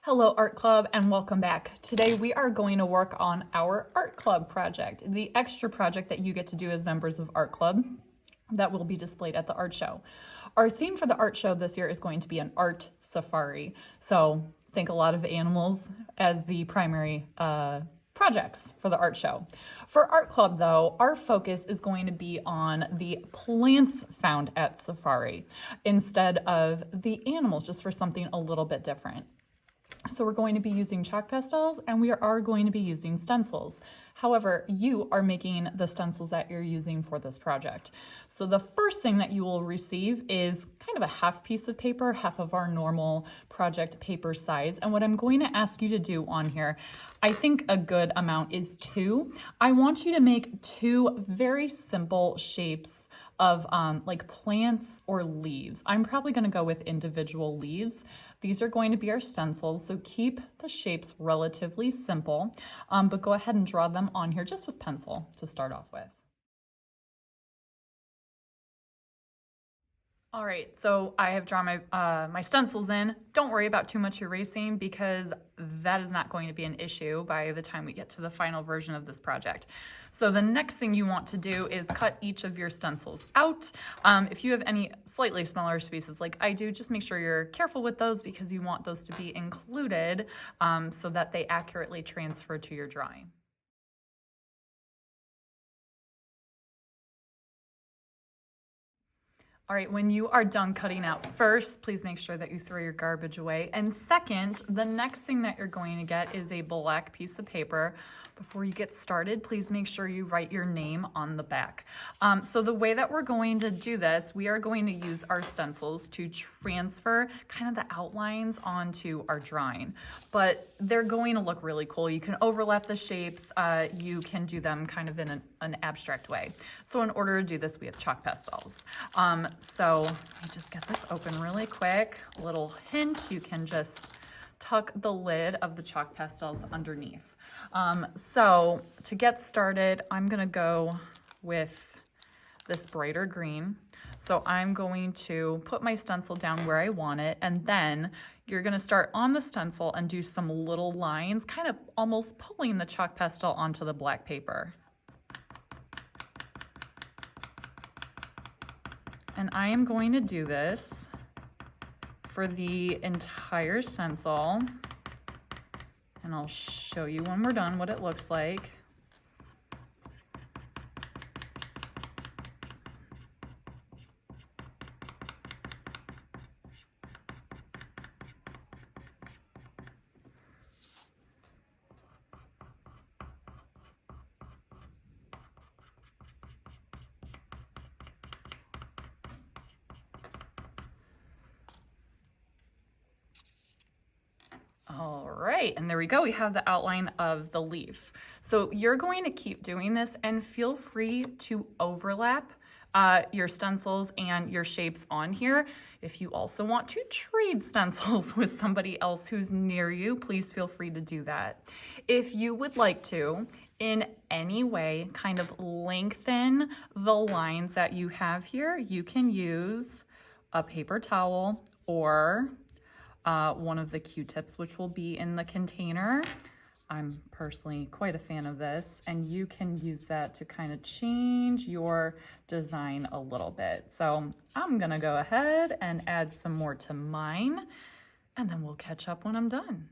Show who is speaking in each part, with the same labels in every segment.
Speaker 1: Hello Art Club and welcome back. Today we are going to work on our Art Club project, the extra project that you get to do as members of Art Club that will be displayed at the art show. Our theme for the art show this year is going to be an art safari. So think a lot of animals as the primary projects for the art show. For Art Club though, our focus is going to be on the plants found at safari instead of the animals, just for something a little bit different. So we're going to be using chalk pastels and we are going to be using stencils. However, you are making the stencils that you're using for this project. So the first thing that you will receive is kind of a half piece of paper, half of our normal project paper size. And what I'm going to ask you to do on here, I think a good amount is 2. I want you to make 2 very simple shapes of like plants or leaves. I'm probably going to go with individual leaves. These are going to be our stencils, so keep the shapes relatively simple, but go ahead and draw them on here just with pencil to start off with. All right, so I have drawn my stencils in. Don't worry about too much erasing because that is not going to be an issue by the time we get to the final version of this project. So the next thing you want to do is cut each of your stencils out. If you have any slightly smaller spaces like I do, just make sure you're careful with those because you want those to be included so that they accurately transfer to your drawing. All right, when you are done cutting out, first, please make sure that you throw your garbage away. And second, the next thing that you're going to get is a black piece of paper. Before you get started, please make sure you write your name on the back. So the way that we're going to do this, we are going to use our stencils to transfer kind of the outlines onto our drawing. But they're going to look really cool. You can overlap the shapes. You can do them kind of in an abstract way. So in order to do this, we have chalk pastels. So let me just get this open really quick. A little hint, you can just tuck the lid of the chalk pastels underneath. So to get started, I'm gonna go with this brighter green. So I'm going to put my stencil down where I want it, and then you're gonna start on the stencil and do some little lines, kind of almost pulling the chalk pastel onto the black paper. And I am going to do this for the entire stencil. And I'll show you when we're done what it looks like. All right, and there we go. We have the outline of the leaf. So you're going to keep doing this and feel free to overlap your stencils and your shapes on here. If you also want to trade stencils with somebody else who's near you, please feel free to do that. If you would like to, in any way, kind of lengthen the lines that you have here, you can use a paper towel or one of the Q-tips, which will be in the container. I'm personally quite a fan of this, and you can use that to kind of change your design a little bit. So I'm gonna go ahead and add some more to mine, and then we'll catch up when I'm done.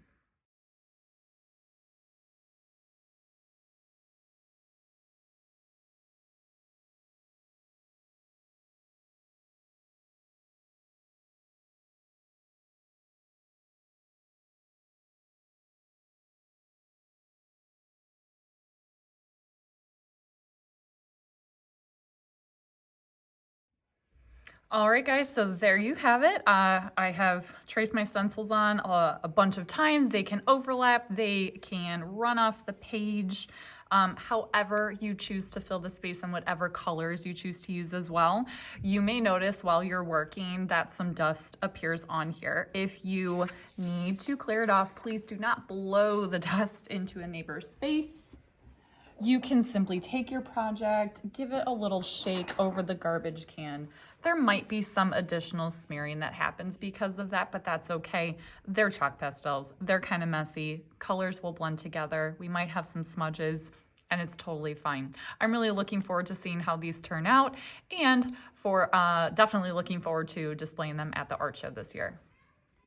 Speaker 1: All right, guys, so there you have it. I have traced my stencils on a bunch of times. They can overlap, they can run off the page, however you choose to fill the space and whatever colors you choose to use as well. You may notice while you're working that some dust appears on here. If you need to clear it off, please do not blow the dust into a neighbor's space. You can simply take your project, give it a little shake over the garbage can, There might be some additional smearing that happens because of that, but that's okay. They're chalk pastels. They're kind of messy. Colors will blend together. We might have some smudges, and it's totally fine. I'm really looking forward to seeing how these turn out, and for definitely looking forward to displaying them at the art show this year.